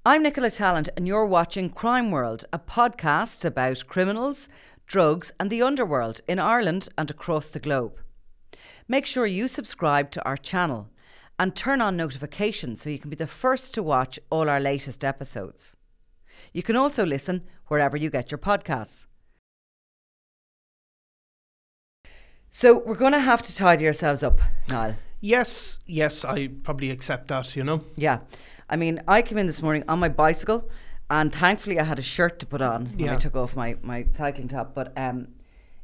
I'm Nicola Tallant, and you're watching Crime World, a podcast about criminals, drugs, and the underworld in Ireland and across the globe. Make sure you subscribe to our channel and turn on notifications so you can be the first to watch all our latest episodes. You can also listen wherever you get your podcasts. So we're going to have to tidy ourselves up, Niall. Yes, I probably accept that, you know. Yeah. I mean, I came in this morning on my bicycle and thankfully I had a shirt to put on when I took off my cycling top. But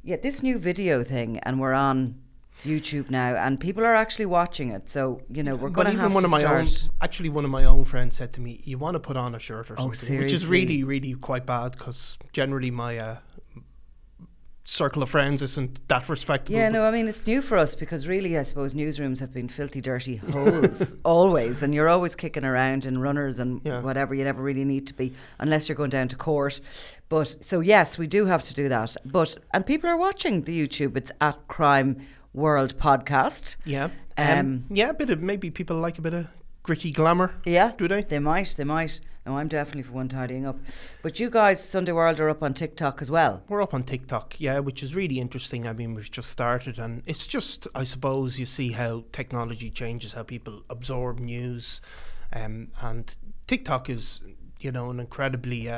this new video thing, and we're on YouTube now and people are actually watching it. So, you know, we're going to have to start. Actually, one of my own friends said to me, you want to put on a shirt or something, seriously? Which is really, really quite bad because generally my circle of friends isn't that respectable. Yeah, no, I mean, it's new for us because really, I suppose, newsrooms have been filthy, dirty holes always, and you're always kicking around in runners and whatever. You never really need to be unless you're going down to court. But so yes, we do have to do that. And people are watching the YouTube. It's at Crime World Podcast. Yeah, a bit of, maybe people like a bit of gritty glamour. Yeah, do they? They might. No, I'm definitely for one tidying up. But you guys, Sunday World, are up on TikTok as well. We're up on TikTok, yeah, which is really interesting. I mean, we've just started, and it's just, I suppose, you see how technology changes how people absorb news, and TikTok is, you know, an incredibly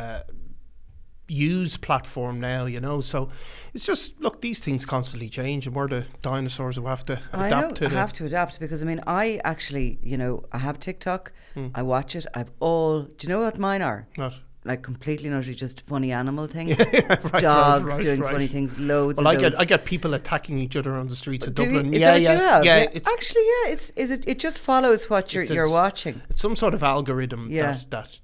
used platform now, you know. So it's just, look, these things constantly change, and we're the dinosaurs who have to adapt to it. I have to adapt because, I mean, I actually, you know, I have TikTok. I watch it. Do you know what mine are? What? Like completely and utterly just funny animal things. Right, Dogs doing funny things, loads of those. I get people attacking each other on the streets of Do Dublin. Is that what you have? Yeah. Actually, it just follows what you're watching. It's some sort of algorithm that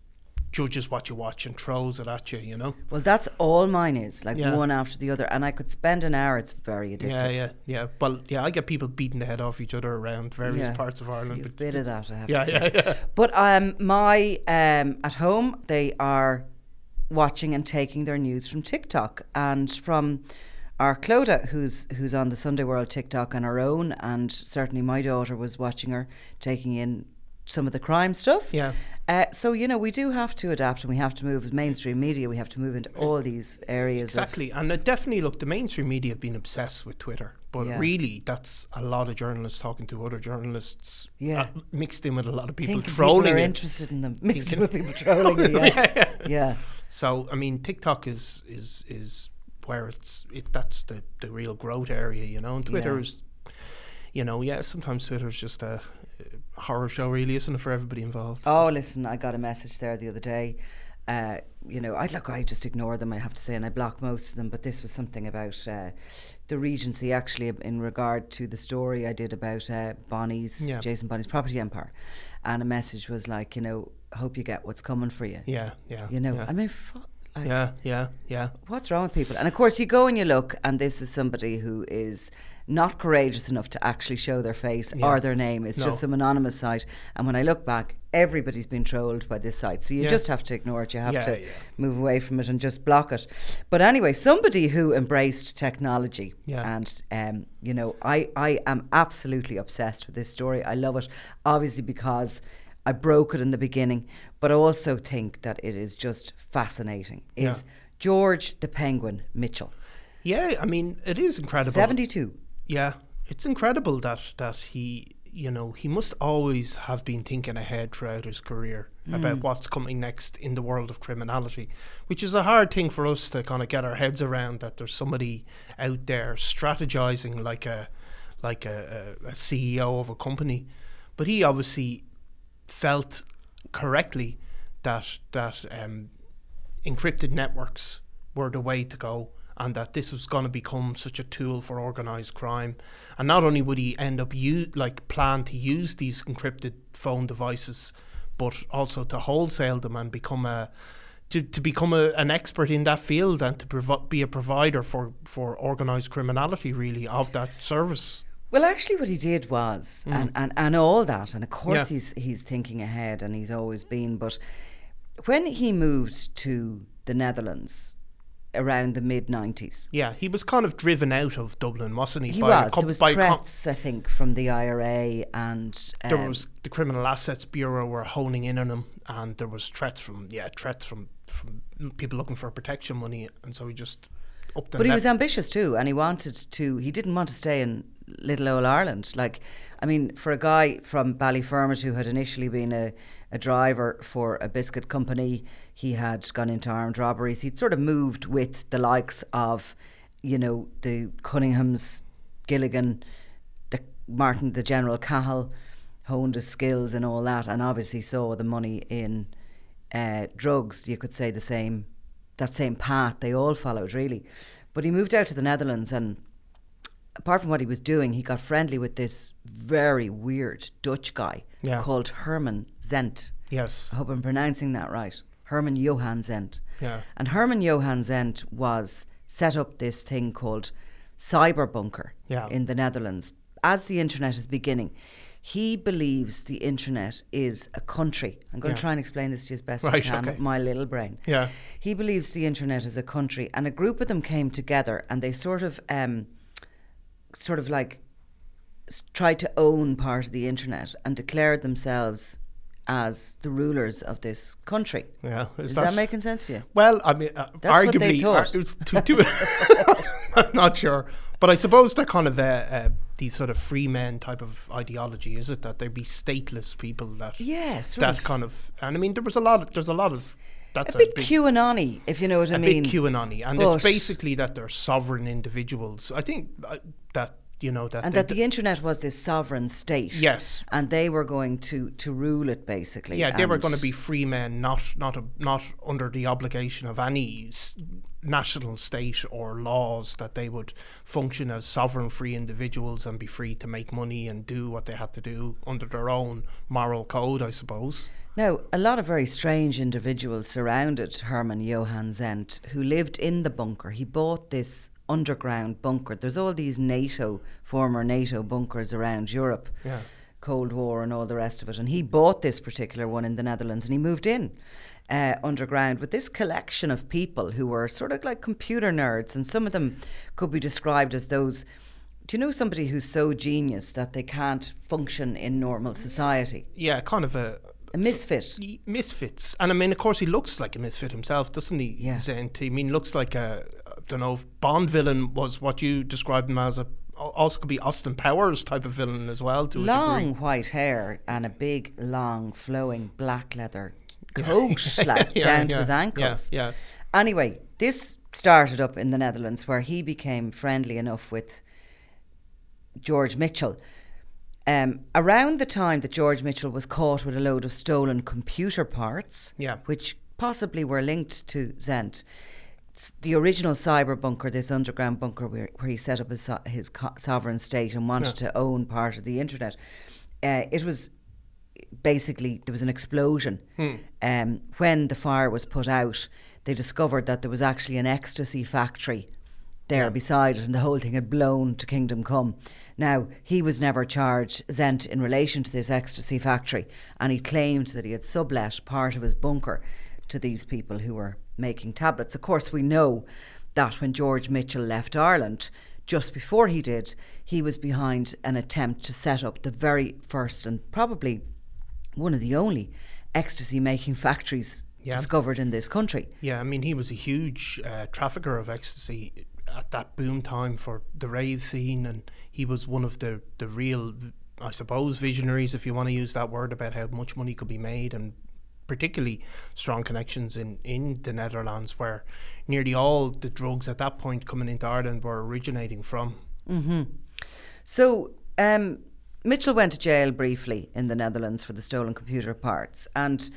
judges what you watch and throws it at you, you know. Well, that's all mine is, like one after the other, and I could spend an hour. It's very addictive. Yeah. Well, I get people beating the head off each other around various parts of Ireland. A bit of that, I have to say. Yeah. But my at home, they are watching and taking their news from TikTok and from our Clodagh, who's on the Sunday World TikTok on her own, and certainly my daughter was watching her, taking in some of the crime stuff. Yeah. So, you know, we do have to adapt, and we have to move with mainstream media. We have to move into all these areas. Exactly. And definitely, look, the mainstream media have been obsessed with Twitter. But really, that's a lot of journalists talking to other journalists. Yeah. Mixed in with a lot of people Thinking trolling people are it. interested in them. Mixed in with people trolling it. Yeah. So, I mean, TikTok is where that's the real growth area, you know. And Twitter is, you know, sometimes Twitter's just a horror show, really, isn't it, for everybody involved? Oh, listen, I got a message there the other day. You know, I just ignore them, I have to say, and I block most of them. But this was something about the Regency, actually, in regard to the story I did about Jason Bonnie's property empire. And a message was like, you know, hope you get what's coming for you. Yeah. You know, I mean, yeah. What's wrong with people? And of course, you go and you look, and this is somebody who is not courageous enough to actually show their face or their name. It's just some anonymous site. And when I look back, everybody's been trolled by this site. So you just have to ignore it. You have to move away from it and just block it. But anyway, somebody who embraced technology. And, you know, I am absolutely obsessed with this story. I love it, obviously, because I broke it in the beginning. But I also think that it is just fascinating. Is George the Penguin Mitchell. Yeah, I mean, it is incredible. 72. Yeah, it's incredible that he, you know, he must always have been thinking ahead throughout his career about what's coming next in the world of criminality, which is a hard thing for us to kind of get our heads around, that there's somebody out there strategizing like a CEO of a company. But he obviously felt correctly that encrypted networks were the way to go, and that this was going to become such a tool for organised crime. And not only would he end up plan to use these encrypted phone devices, but also to wholesale them and become an expert in that field, and to be a provider for organised criminality, really, of that service. Well, actually what he did was, and all that, and of course he's thinking ahead, and he's always been, but when he moved to the Netherlands around the mid-90s. Yeah, he was kind of driven out of Dublin, wasn't he? There was threats, I think, from the IRA, and there was the Criminal Assets Bureau were honing in on him, and there was threats from people looking for protection money, and so he just upped and But he was ambitious too, and he didn't want to stay in little old Ireland. Like, I mean, for a guy from Ballyfermot who had initially been a driver for a biscuit company, he had gone into armed robberies. He'd sort of moved with the likes of, you know, the Cunninghams, Gilligan, the General Cahill, honed his skills and all that, and obviously saw the money in drugs. You could say that same path they all followed, really. But he moved out to the Netherlands, and apart from what he was doing, he got friendly with this very weird Dutch guy called Herman Zent. Yes. I hope I'm pronouncing that right. Herman Johan Zent. Yeah. And Herman Johan Zent set up this thing called Cyberbunker in the Netherlands as the internet is beginning. He believes the internet is a country. I'm going to try and explain this to you as best I can with my little brain. Yeah. He believes the internet is a country, and a group of them came together, and they sort of like tried to own part of the internet and declared themselves as the rulers of this country. Yeah, is that making sense to you? Well, I mean, arguably, I'm not sure, but I suppose they're kind of these sort of free men type of ideology, is it? That they'd be stateless people that kind of, and I mean, there's a lot of. That's a bit QAnon-y, if you know what I mean. A bit QAnon-y, and it's basically that they're sovereign individuals. I think that. That the internet was this sovereign state. Yes. And they were going to rule it, basically. Yeah, they were going to be free men, not under the obligation of any national state or laws, that they would function as sovereign free individuals and be free to make money and do what they had to do under their own moral code, I suppose. Now, a lot of very strange individuals surrounded Herman Johan Zent, who lived in the bunker. He bought this underground bunker. There's all these former NATO bunkers around Europe, Cold War and all the rest of it, and he bought this particular one in the Netherlands, and he moved in underground with this collection of people who were sort of like computer nerds, and some of them could be described as those, do you know, somebody who's so genius that they can't function in normal society? Yeah, kind of a misfit. Misfits. And I mean, of course, he looks like a misfit himself, doesn't he? Yeah. Zent? I mean, looks like I don't know, if Bond villain was what you described him as, also could be Austin Powers type of villain as well, to long a degree. White hair and a big, long, flowing black leather coat down to his ankles. Yeah. Anyway, this started up in the Netherlands, where he became friendly enough with George Mitchell. Around the time that George Mitchell was caught with a load of stolen computer parts, which possibly were linked to Zent, the original cyber bunker, this underground bunker where he set up his sovereign state and wanted to own part of the internet, it was basically, there was an explosion. When the fire was put out, they discovered that there was actually an ecstasy factory there beside it, and the whole thing had blown to kingdom come. Now, he was never charged, Zent, in relation to this ecstasy factory, and he claimed that he had sublet part of his bunker to these people who were making tablets. Of course, we know that when George Mitchell left Ireland, just before he did, he was behind an attempt to set up the very first and probably one of the only ecstasy making factories discovered in this country. Yeah, I mean, he was a huge trafficker of ecstasy at that boom time for the rave scene, and he was one of the real, I suppose, visionaries, if you want to use that word, about how much money could be made, and particularly strong connections in the Netherlands, where nearly all the drugs at that point coming into Ireland were originating from. So Mitchell went to jail briefly in the Netherlands for the stolen computer parts, and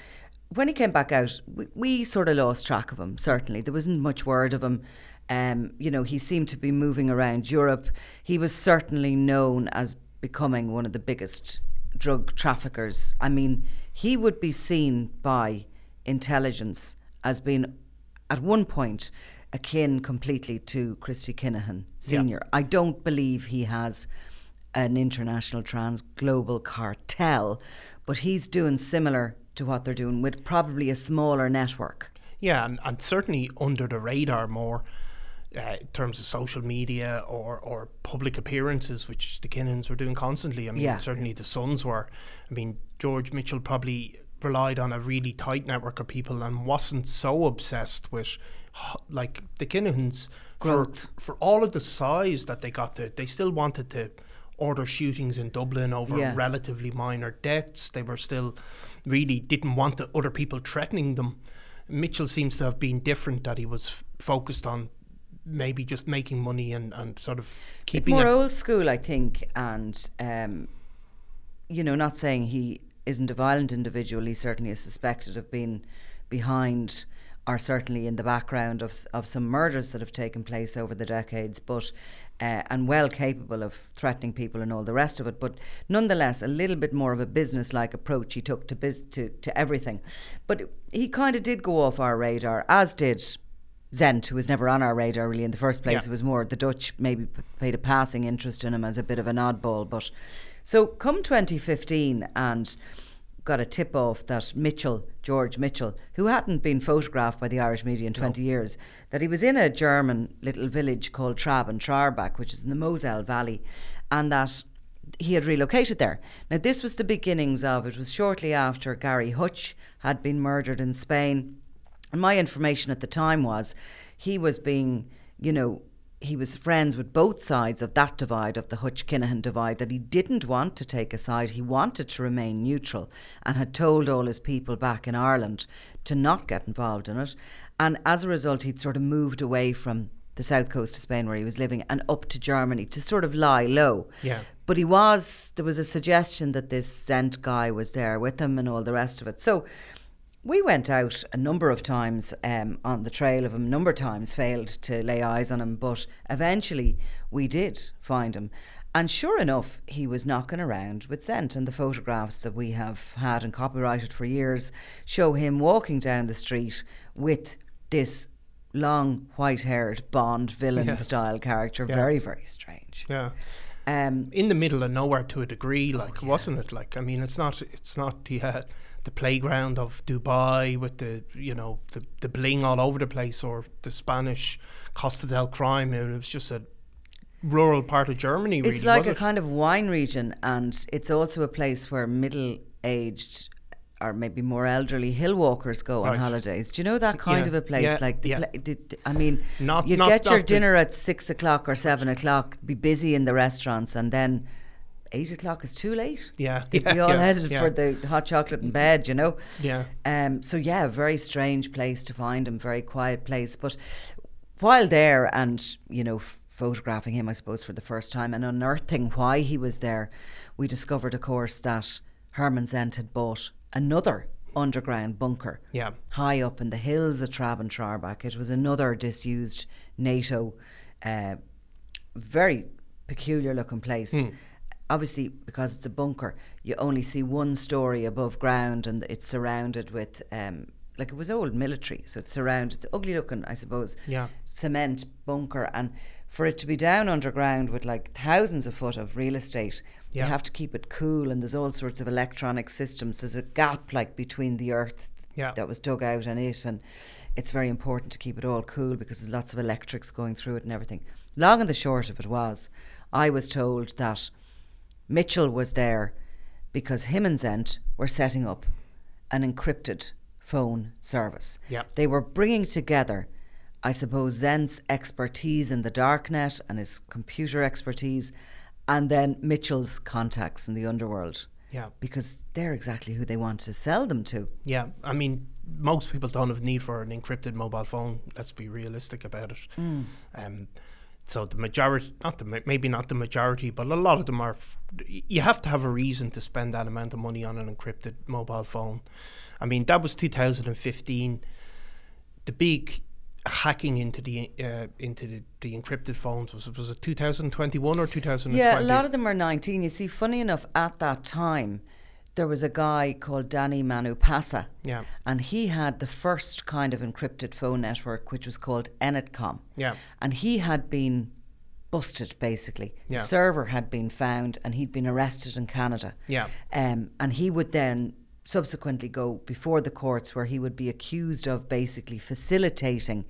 when he came back out, we sort of lost track of him. Certainly there wasn't much word of him. You know, he seemed to be moving around Europe. He was certainly known as becoming one of the biggest drug traffickers. I mean, he would be seen by intelligence as being, at one point, akin completely to Christy Kinahan Sr. I don't believe he has an international global cartel, but he's doing similar to what they're doing, with probably a smaller network. Yeah, and certainly under the radar more. In terms of social media or public appearances, which the Kinahans were doing constantly. I mean, certainly the Sons were. I mean, George Mitchell probably relied on a really tight network of people and wasn't so obsessed with, like, the Kinahans, for all of the size that they got to, they still wanted to order shootings in Dublin over relatively minor debts. They were still really didn't want the other people threatening them. Mitchell seems to have been different, that he was focused on maybe just making money and sort of keeping more old school, I think, and you know, not saying he isn't a violent individual. He certainly is suspected of being behind, or certainly in the background of some murders that have taken place over the decades, but and well capable of threatening people and all the rest of it. But nonetheless, a little bit more of a business-like approach he took to everything. But he kind of did go off our radar, as did Zent, who was never on our radar really in the first place. It was more the Dutch maybe paid a passing interest in him as a bit of an oddball. But so come 2015, and got a tip off that George Mitchell, who hadn't been photographed by the Irish media in 20 years, that he was in a German little village called Trarbach, which is in the Moselle Valley, and that he had relocated there. Now, this was the beginnings of, it was shortly after Gary Hutch had been murdered in Spain. And my information at the time was he was being, you know, he was friends with both sides of that divide, of the Hutch-Kinahan divide, that he didn't want to take a side. He wanted to remain neutral, and had told all his people back in Ireland to not get involved in it. And as a result, he'd sort of moved away from the south coast of Spain where he was living and up to Germany to sort of lie low. Yeah. But there was a suggestion that this Zent guy was there with him and all the rest of it. So we went out a number of times on the trail of him, a number of times failed to lay eyes on him, but eventually we did find him. And sure enough, he was knocking around with Zent, and the photographs that we have had and copyrighted for years show him walking down the street with this long white-haired Bond villain-style character. Very, very strange. Yeah. In the middle of nowhere to a degree, like, wasn't it? Like, I mean, it's not the playground of Dubai with the, you know, the bling all over the place, or the Spanish Costa del Crime. It was just a rural part of Germany, really. It's like a kind of wine region, and it's also a place where middle-aged or maybe more elderly hill walkers go on holidays. Do you know that kind of a place? I mean, you get your dinner at 6 o'clock or 7 o'clock, be busy in the restaurants, and then 8 o'clock is too late. You'd be all headed for the hot chocolate in bed, you know. So a very strange place to find him, very quiet place. But while there, and you know, photographing him, I suppose, for the first time and unearthing why he was there, we discovered, of course, that Herman Zent had bought another underground bunker high up in the hills of Trarbach. It was another disused NATO, very peculiar looking place. Obviously, because it's a bunker, you only see one story above ground, and it's surrounded with like, it was old military, so it's surrounded, it's ugly looking, I suppose, cement bunker. And for it to be down underground with like thousands of foot of real estate, you have to keep it cool, and there's all sorts of electronic systems. There's a gap like between the earth that was dug out and it, and it's very important to keep it all cool because there's lots of electrics going through it and everything. Long and the short of it was, I was told that Mitchell was there because him and Zent were setting up an encrypted phone service. They were bringing together, I suppose, Zent's expertise in the darknet and his computer expertise, and then Mitchell's contacts in the underworld. Because they're exactly who they want to sell them to. I mean, most people don't have need for an encrypted mobile phone. Let's be realistic about it. So the majority, maybe not the majority, but a lot of them are, you have to have a reason to spend that amount of money on an encrypted mobile phone. I mean, that was 2015. The big hacking into the encrypted phones was it 2021 or 2020? Yeah, a lot of them are 19. You see, funny enough, at that time, there was a guy called Danny Manupasa, and he had the first kind of encrypted phone network, which was called Enetcom. And he had been busted, basically. The server had been found, and he'd been arrested in Canada. And he would then subsequently go before the courts, where he would be accused of basically facilitating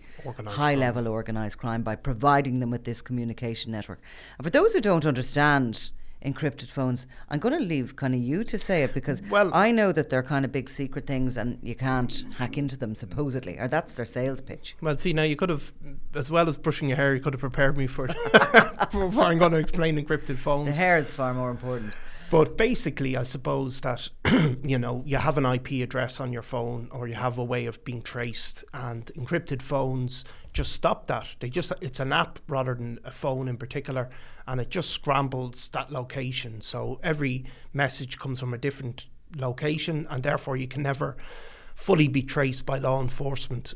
high-level organised crime by providing them with this communication network. And for those who don't understand encrypted phones. I'm going to leave kind of you to say it, because Well, I know that they're kind of big secret things and you can't hack into them, supposedly, or that's their sales pitch. Well, see, now you could have, as well as brushing your hair, you could have prepared me for before I'm going to explain encrypted phones. The hair is far more important. But basically, I suppose that, you know, you have an IP address on your phone, or you have a way of being traced, and encrypted phones just stop that. It's an app rather than a phone in particular, and it just scrambles that location. So every message comes from a different location, and therefore you can never fully be traced by law enforcement.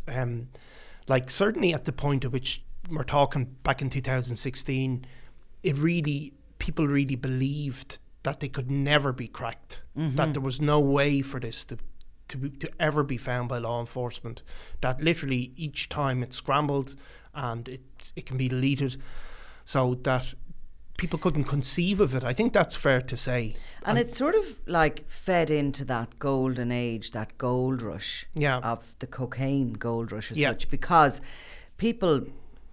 Like, certainly at the point at which we're talking back in 2016, people really believed that they could never be cracked, that there was no way for this to ever be found by law enforcement, that literally each time it's scrambled and it can be deleted, so that people couldn't conceive of it. I think that's fair to say. And it's sort of like fed into that golden age, that gold rush of the cocaine gold rush as such, because people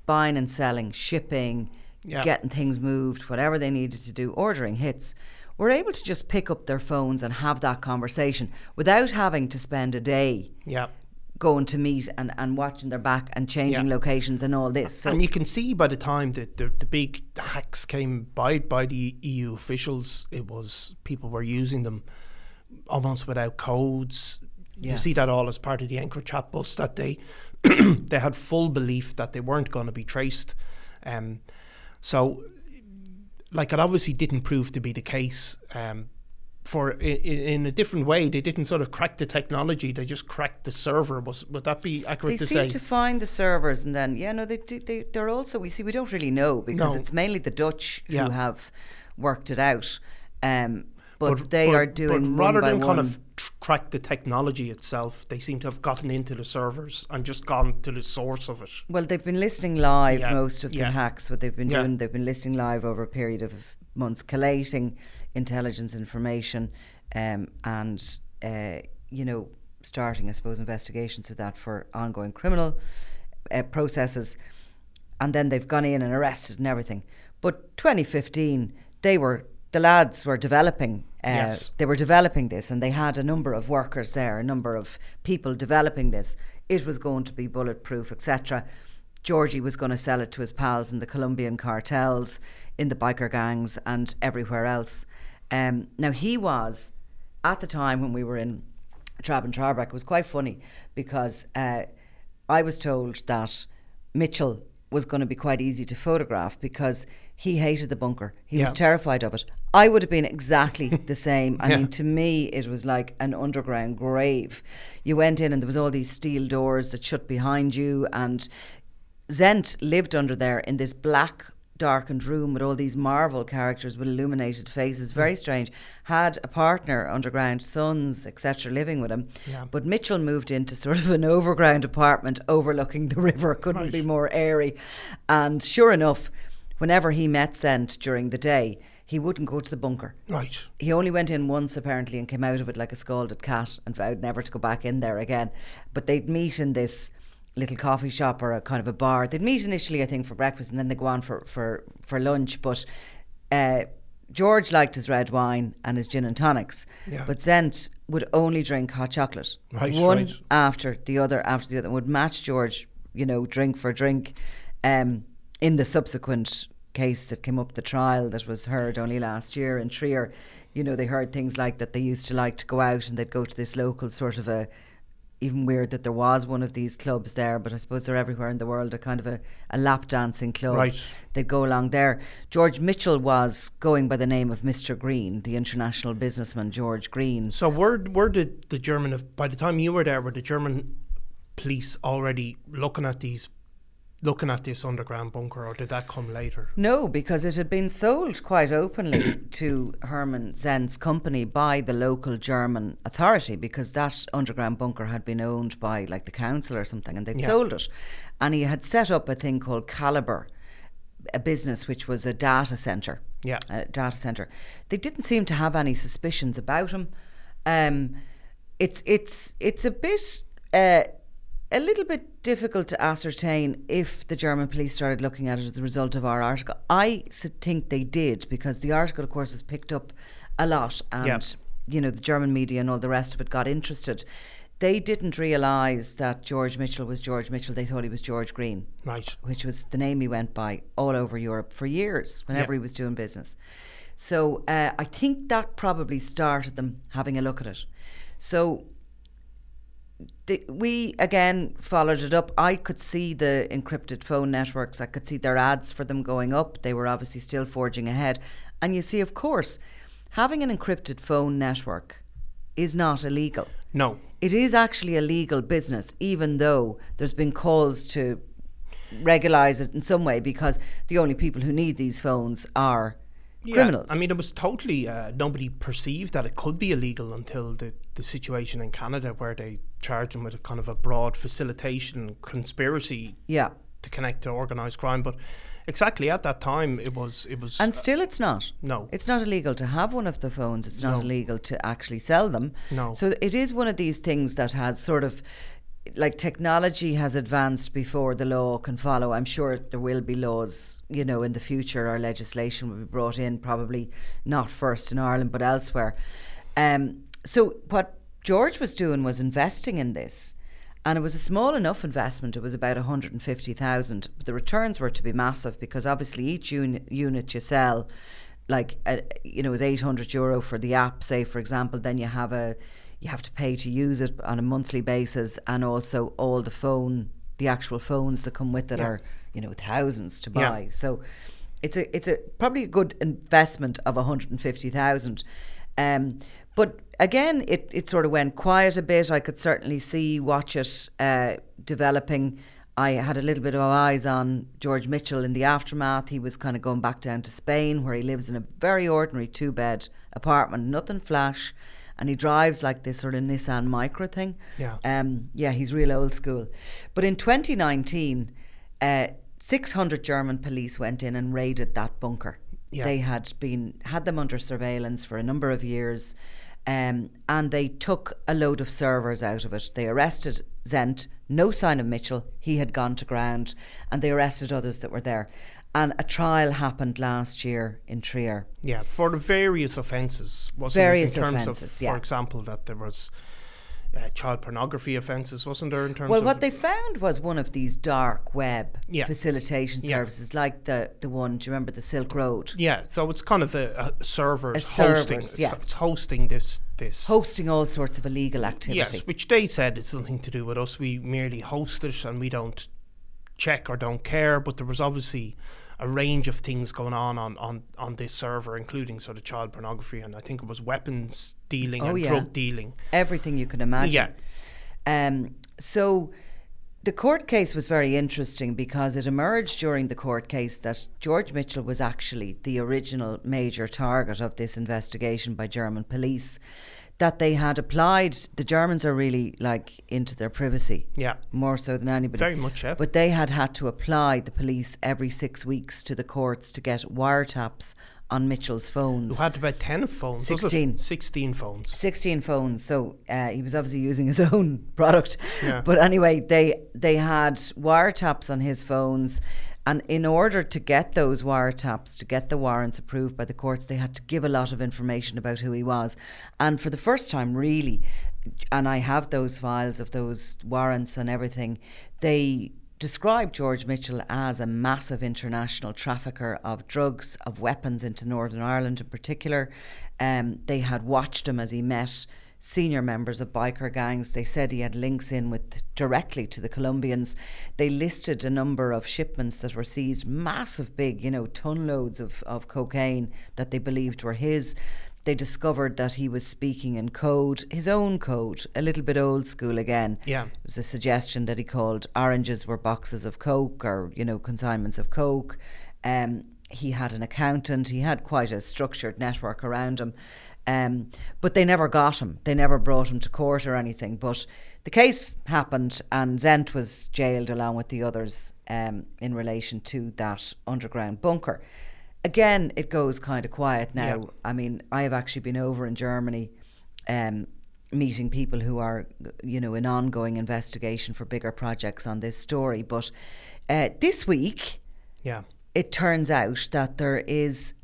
buying and selling, shipping, getting things moved, whatever they needed to do, ordering hits, were able to just pick up their phones and have that conversation without having to spend a day going to meet and watching their back and changing locations and all this. So, and you can see by the time that the big hacks came by the EU officials, it was people were using them almost without codes. You see that all as part of the encrypted bus, that they they had full belief that they weren't going to be traced. So, like, it obviously didn't prove to be the case. In a different way, they didn't sort of crack the technology; they just cracked the server. Would that be accurate to say? They seem to find the servers, and then they're also, we don't really know, because it's mainly the Dutch who have worked it out. But they are doing, but rather than kind of crack the technology itself, they seem to have gotten into the servers and just gone to the source of it. Well, they've been listening live, most of the hacks. What they've been doing, they've been listening live over a period of months, collating intelligence information, and starting, I suppose, investigations with that for ongoing criminal processes. And then they've gone in and arrested and everything. But 2015, the lads were developing. They were developing this, and they had a number of workers there, a number of people developing this. It was going to be bulletproof, etc. Georgie was going to sell it to his pals in the Colombian cartels, in the biker gangs, and everywhere else. Now, he was, at the time when we were in Trab and Tarbrack, it was quite funny, because I was told that Mitchell was going to be quite easy to photograph because he hated the bunker. He was terrified of it. I would have been exactly the same. I mean, to me, it was like an underground grave. You went in and there was all these steel doors that shut behind you, and Zent lived under there in this black, darkened room with all these Marvel characters with illuminated faces. Very strange. Had a partner underground, sons, etc., living with him. But Mitchell moved into sort of an overground apartment overlooking the river. Couldn't be more airy. And sure enough, whenever he met Zent during the day, he wouldn't go to the bunker. He only went in once, apparently, and came out of it like a scalded cat and vowed never to go back in there again. But they'd meet in this little coffee shop or a kind of a bar. They'd meet initially, I think, for breakfast, and then they'd go on for lunch. But George liked his red wine and his gin and tonics, but Zent would only drink hot chocolate, one after the other, would match George, drink for drink. In the subsequent case that came up, the trial that was heard only last year in Trier, they heard things like that they used to like to go out and they'd go to this local sort of even weird that there was one of these clubs there, but I suppose they're everywhere in the world, a kind of a lap dancing club. They'd go along there. George Mitchell was going by the name of Mr. Green, the international businessman George Green. So where did the German, by the time you were there, were the German police already looking at this underground bunker, or did that come later? No, because it had been sold quite openly to Hermann Zent's company by the local German authority, because that underground bunker had been owned by like the council or something, and they'd sold it. And he had set up a thing called Calibre, a business which was a data centre. They didn't seem to have any suspicions about him. It's a bit a little bit difficult to ascertain if the German police started looking at it as a result of our article. I think they did, because the article, of course, was picked up a lot, and you know, the German media and all the rest of it got interested. They didn't realise that George Mitchell was George Mitchell. They thought he was George Green, right, which was the name he went by all over Europe for years whenever he was doing business. So I think that probably started them having a look at it. So we again followed it up. I could see the encrypted phone networks. I could see their ads for them going up. They were obviously still forging ahead. And you see, of course, having an encrypted phone network is not illegal. No. It is actually a legal business, even though there's been calls to regulise it in some way, because the only people who need these phones are criminals. I mean, it was totally, nobody perceived that it could be illegal until the situation in Canada, where they charged them with a kind of a broad facilitation conspiracy to connect to organised crime. But exactly at that time, it was. And still it's not. No. It's not illegal to have one of the phones. It's not illegal to actually sell them. No. So it is one of these things that has sort of, like, technology has advanced before the law can follow. I'm sure there will be laws, you know, in the future, or legislation will be brought in, probably not first in Ireland but elsewhere. So what George was doing was investing in this, and it was a small enough investment. It was about 150,000, but the returns were to be massive, because obviously each unit you sell, like you know, is €800 for the app, say, for example. Then you have to pay to use it on a monthly basis, and also all the actual phones that come with it are, you know, thousands to buy. So it's a probably a good investment of 150,000. But again, it sort of went quiet a bit. I could certainly watch it developing. I had a little bit of eyes on George Mitchell in the aftermath. He was kind of going back down to Spain, where he lives in a very ordinary 2-bed apartment, nothing flash. And he drives like this sort of Nissan Micra thing. He's real old school. But in 2019, 600 German police went in and raided that bunker. They had them under surveillance for a number of years, and they took a load of servers out of it. They arrested Zent, no sign of Mitchell. He had gone to ground, and they arrested others that were there. And a trial happened last year in Trier. Yeah, for the various offences. Various in terms offences, of, for example, that there was child pornography offences, wasn't there? In terms well, what they found was one of these dark web facilitation services, like the one. Do you remember the Silk Road? Yeah, so it's kind of a servers hosting. It's hosting this hosting all sorts of illegal activity. Yes, which they said it's nothing to do with us. We merely host it, and we don't check or don't care. But there was obviously a range of things going on this server, including sort of child pornography, and I think it was weapons dealing and drug dealing. Everything you can imagine. So the court case was very interesting, because it emerged during the court case that George Mitchell was actually the original major target of this investigation by German police. That they had applied, the Germans are really like into their privacy, more so than anybody. Very much, yeah. But they had to apply, the police, every 6 weeks to the courts to get wiretaps on Mitchell's phones. Who had about 10 phones? 16. 16 phones. 16 phones. So he was obviously using his own product. Yeah. But anyway, they had wiretaps on his phones. And in order to get those wiretaps, to get the warrants approved by the courts, they had to give a lot of information about who he was. And for the first time, really, and I have those files of those warrants and everything, they described George Mitchell as a massive international trafficker of drugs, of weapons into Northern Ireland in particular. They had watched him as he met senior members of biker gangs. They said he had links in with directly to the Colombians. They listed a number of shipments that were seized, massive big, you know, ton loads of cocaine that they believed were his. They discovered that he was speaking in code, his own code, a little bit old school again. Yeah. There was a suggestion that he called oranges were boxes of coke, or, you know, consignments of coke. He had an accountant. He had quite a structured network around him. But they never got him. They never brought him to court or anything. But the case happened, and Zent was jailed along with the others in relation to that underground bunker. Again, it goes kind of quiet now. Yeah. I mean, I have actually been over in Germany meeting people who are, you know, in ongoing investigation for bigger projects on this story. But this week, it turns out that there is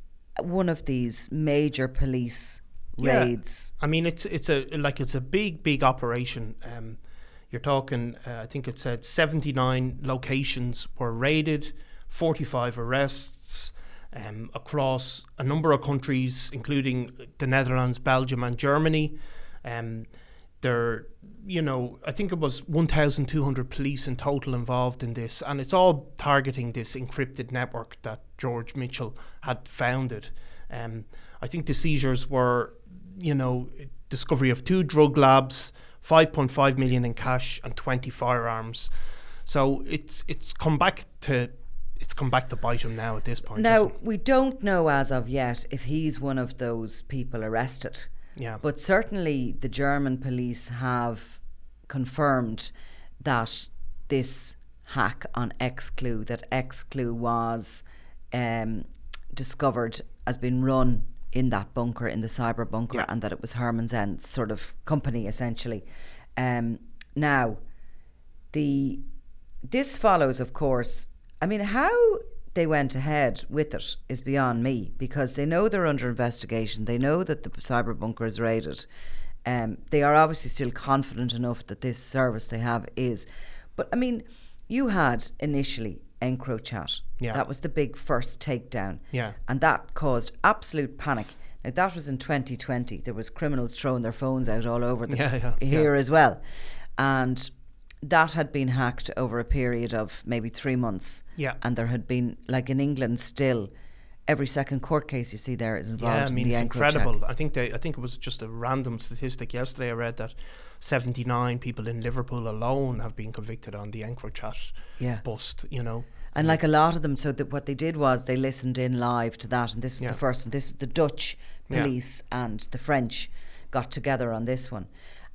one of these major police raids. I mean, it's a big operation. You're talking, I think it said 79 locations were raided, 45 arrests across a number of countries, including the Netherlands, Belgium, and Germany. There, you know, I think it was 1,200 police in total involved in this, and it's all targeting this encrypted network that George Mitchell had founded. I think the seizures were, you know, discovery of 2 drug labs, 5.5 million in cash, and 20 firearms. So it's come back to bite him now at this point. Now, we don't know as of yet if he's one of those people arrested. Yeah. But certainly the German police have confirmed that this hack on Exclu, that Exclu was discovered as being run in that bunker, in the cyber bunker, and that it was Herman's End sort of company, essentially. Now, this follows, of course, I mean, how they went ahead with it is beyond me, because they know they're under investigation. They know that the cyber bunker is raided. They are obviously still confident enough that this service they have is. But, I mean, you had initially EncroChat. That was the big first takedown. And that caused absolute panic. Now, that was in 2020. There was criminals throwing their phones out all over here as well. And that had been hacked over a period of maybe 3 months. And there had been, like in England still, every second court case you see there is involved in the it's EncroChat. incredible. I think it was just a random statistic yesterday I read that 79 people in Liverpool alone have been convicted on the EncroChat bust, you know. And like a lot of them, so that what they did was they listened in live to that, and this was the first one. This was the Dutch police and the French got together on this one.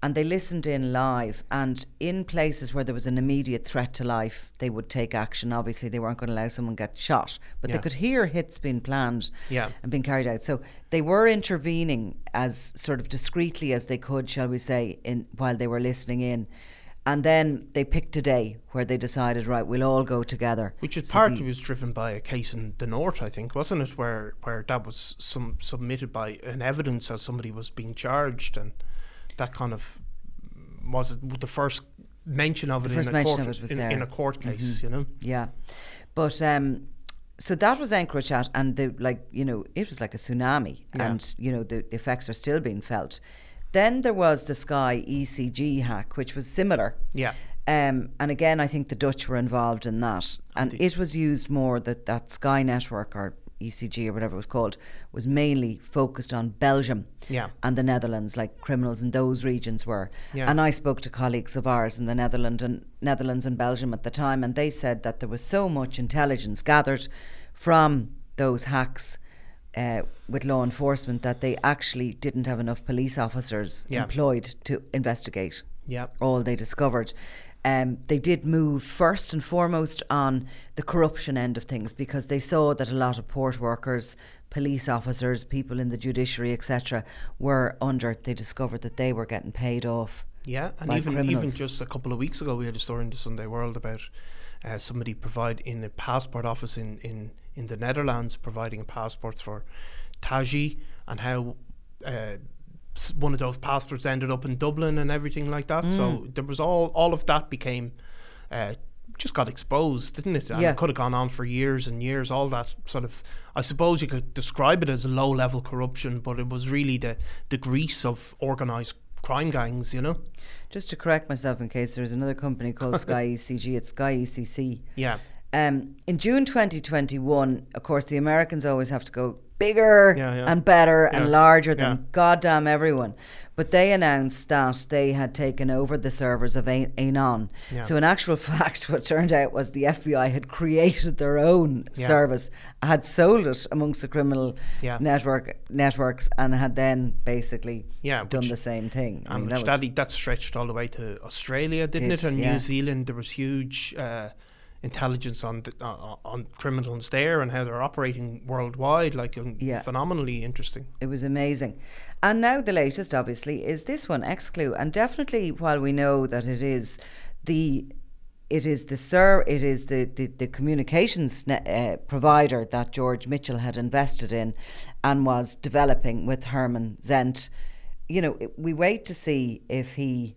And they listened in live, and in places where there was an immediate threat to life, they would take action. Obviously, they weren't going to allow someone get shot, but they could hear hits being planned and being carried out. So they were intervening as sort of discreetly as they could, shall we say, while they were listening in. And then they picked a day where they decided, right, we'll all go together. Which is partly was driven by a case in the north, I think, wasn't it, where that was submitted by an evidence as somebody was being charged, and that kind of was the first mention of it in a court case, you know. Yeah, but so that was EncroChat, and it was like a tsunami, and you know the effects are still being felt. Then there was the Sky ECG hack, which was similar. And again, I think the Dutch were involved in that, and it was used more that Sky network, or ECG or whatever it was called, was mainly focused on Belgium and the Netherlands, like criminals in those regions were. And I spoke to colleagues of ours in the Netherlands and Belgium at the time, and they said that there was so much intelligence gathered from those hacks with law enforcement that they actually didn't have enough police officers employed to investigate all they discovered. They did move first and foremost on the corruption end of things, because they saw that a lot of port workers, police officers, people in the judiciary, etc., they discovered that they were getting paid off. And even just a couple of weeks ago we had a story in the Sunday World about somebody in a passport office in the Netherlands providing passports for Taji, and how one of those passports ended up in Dublin and everything like that. So there was all of that became just got exposed, didn't it? And it could have gone on for years and years. All that sort of, I suppose you could describe it as low level corruption, but it was really the grease of organised crime gangs, you know. Just to correct myself, in case there's another company called Sky ECG, it's Sky ECC. In June 2021, of course, the Americans always have to go bigger and better and larger than goddamn everyone. But they announced that they had taken over the servers of Anon. So in actual fact, what turned out was the FBI had created their own service, had sold it amongst the criminal networks, and had then basically done the same thing. I mean, that stretched all the way to Australia, didn't it? And New Zealand, there was huge intelligence on criminals there and how they're operating worldwide. Like, phenomenally interesting. It was amazing. And now the latest, obviously, is this one, Exclu. And definitely, while we know that it is the communications provider that George Mitchell had invested in and was developing with Herman Zent, you know, we wait to see if he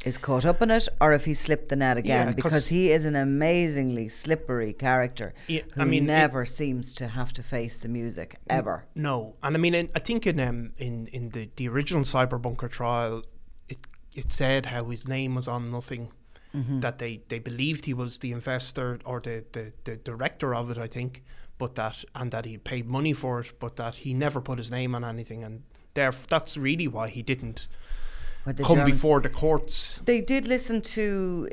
is caught up in it or if he slipped the net again, because he is an amazingly slippery character who never seems to have to face the music ever. No, and I mean, I think in the original Cyberbunker trial, it said how his name was on nothing. That they believed he was the investor or the director of it, I think, but that he paid money for it, but that he never put his name on anything, and that's really why he didn't come before the courts. They did listen to,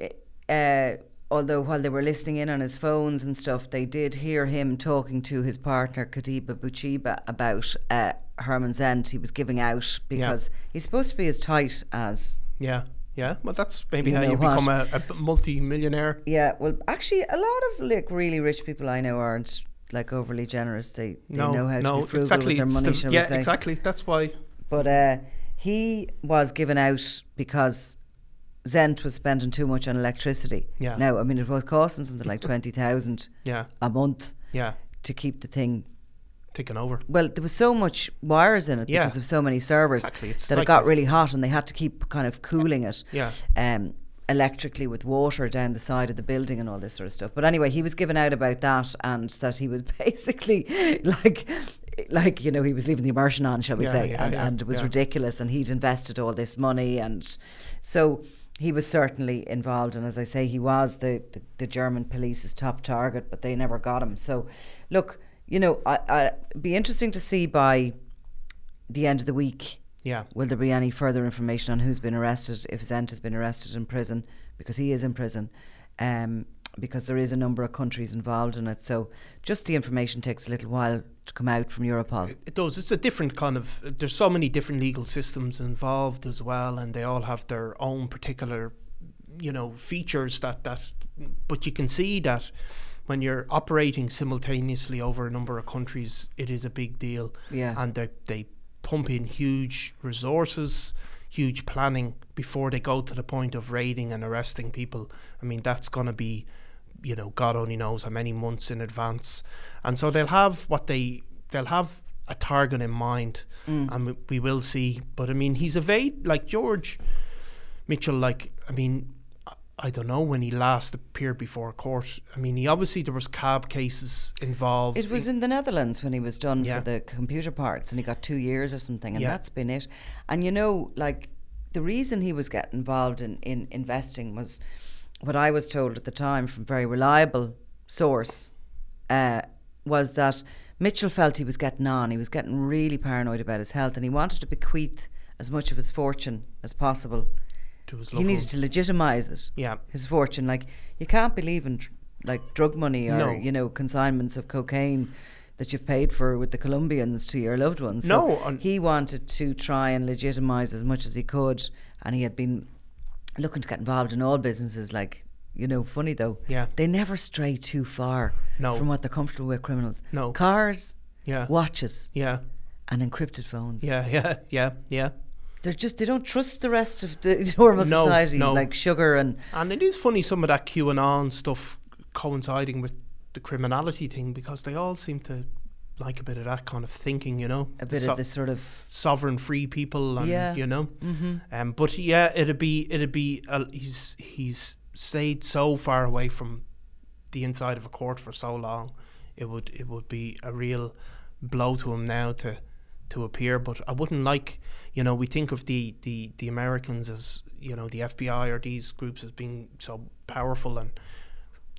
although while they were listening in on his phones and stuff, they did hear him talking to his partner Kadiba Buchiba about Herman Zent. He was giving out because he's supposed to be as tight as... Yeah, well, that's maybe how you become a multi-millionaire. Yeah, well, actually, a lot of like really rich people I know aren't like overly generous. They know how to be frugal with their money, shall we say. Exactly. That's why. But he was given out because Zent was spending too much on electricity. Yeah. Now, I mean, it was costing something like 20,000 a month to keep the thing taken over. Well, there was so much wires in it because of so many servers that it got really hot, and they had to keep kind of cooling it electrically with water down the side of the building and all this sort of stuff. But anyway, he was given out about that, and that he was basically like you know, he was leaving the immersion on, shall we say, and it was ridiculous, and he'd invested all this money, and so he was certainly involved. And as I say, he was the German police's top target, but they never got him. So look, you know, I'd be interesting to see by the end of the week, will there be any further information on who's been arrested, if Zent has been arrested in prison, because he is in prison, because there is a number of countries involved in it. So just the information takes a little while to come out from Europol. It does. It's a different kind of, there's so many different legal systems involved as well, and they all have their own particular, you know, features that but you can see that when you're operating simultaneously over a number of countries, it is a big deal. Yeah. And they pump in huge resources, huge planning before they go to the point of raiding and arresting people. I mean, that's going to be, you know, God only knows how many months in advance. And so they'll have a target in mind, and we will see. But I mean, he's like George Mitchell, like, I mean, I don't know when he last appeared before a court. I mean, there was cab cases involved. It was in the Netherlands when he was done for the computer parts, and he got 2 years or something, and that's been it. And you know, like, the reason he was getting involved in investing was, what I was told at the time from very reliable source, was that Mitchell felt he was getting on. He was getting really paranoid about his health, and he wanted to bequeath as much of his fortune as possible. He needed to legitimise it. Yeah, his fortune. Like, you can't be leaving like drug money or you know, consignments of cocaine that you've paid for with the Colombians to your loved ones. So he wanted to try and legitimise as much as he could, and he had been looking to get involved in all businesses. Like, you know, funny though, they never stray too far from what they're comfortable with, criminals. Cars, watches, and encrypted phones. Yeah. They don't trust the rest of the normal society, like sugar and it is funny, some of that QAnon stuff coinciding with the criminality thing, because they all seem to like a bit of that kind of thinking, you know, a bit of this sort of sovereign free people, and you know, but it'd be he's stayed so far away from the inside of a court for so long. It would be a real blow to him now to appear. But I wouldn't like, you know, we think of the Americans as, you know, the FBI or these groups as being so powerful and,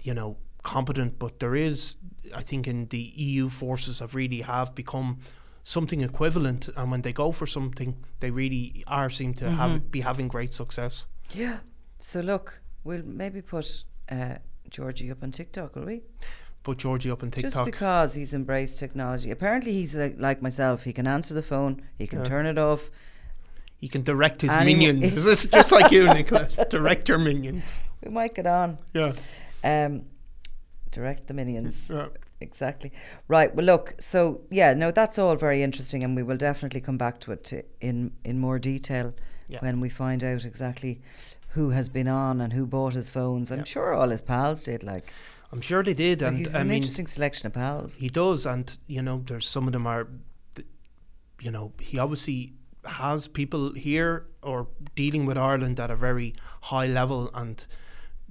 you know, competent, but there is, I think, in the EU forces have become something equivalent, and when they go for something, they really seem to be having great success. Yeah. So look, we'll maybe put Georgie up on TikTok, will we? Put Georgie up on TikTok. Just because he's embraced technology. Apparently he's like myself. He can answer the phone. He can turn it off. He can direct his minions. Is it just like you, Nicola? Direct your minions. We might get on. Yeah. Direct the minions. Yeah. Exactly. Right. Well, look. So yeah, no, that's all very interesting, and we will definitely come back to it in more detail when we find out exactly who has been on and who bought his phones. I'm sure all his pals did. Like, I'm sure they did, like and he's an interesting selection of pals. He does, and you know, there's some of them are, you know, he obviously has people here or dealing with Ireland at a very high level, and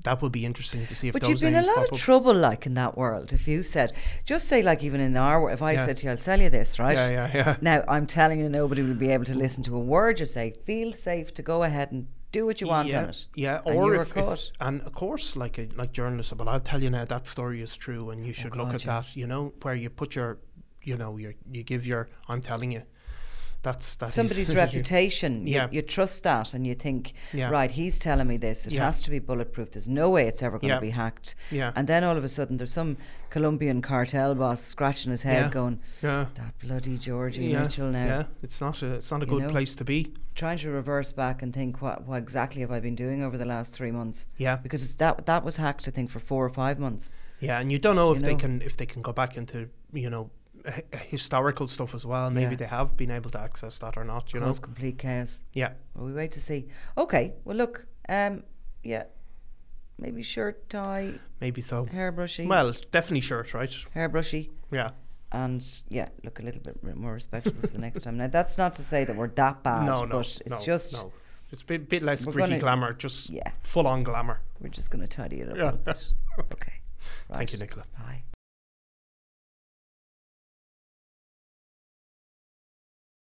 that would be interesting to see if but those names you'd be in a lot pop of up. trouble, like, in that world, if you said, just say, like, even in our, if I said to you, I'll sell you this, right? Yeah. Now, I'm telling you, nobody will be able to listen to a word you say. Feel safe to go ahead and do what you want on it. Yeah, and or you if and of course, like journalists, well, I'll tell you now that story is true, and you should look at that. You know, where you put your, you know, you give your, I'm telling you. That somebody's reputation. You trust that, and you think, right, he's telling me this. It has to be bulletproof. There's no way it's ever going to be hacked. Yeah. And then all of a sudden, there's some Colombian cartel boss scratching his head, going, "That bloody Georgie Mitchell now." Yeah, it's not a good place to be. Trying to reverse back and think, what exactly have I been doing over the last 3 months? Yeah, because it's that was hacked, I think, for 4 or 5 months. Yeah, and you don't know if they can go back into, you know, historical stuff as well. Maybe they have been able to access that or not, you know. Cause complete chaos. Yeah. Well, we wait to see. Okay, well, look, maybe shirt, tie. Maybe so. Hairbrushy. Well, definitely shirt, right? Hairbrushy. Yeah. And look a little bit more respectable for the next time. Now, that's not to say that we're that bad, but it's just... No. It's a bit less gritty glamour, just full on glamour. We're just going to tidy it up a bit. Okay. Right. Thank you, Nicola. Bye.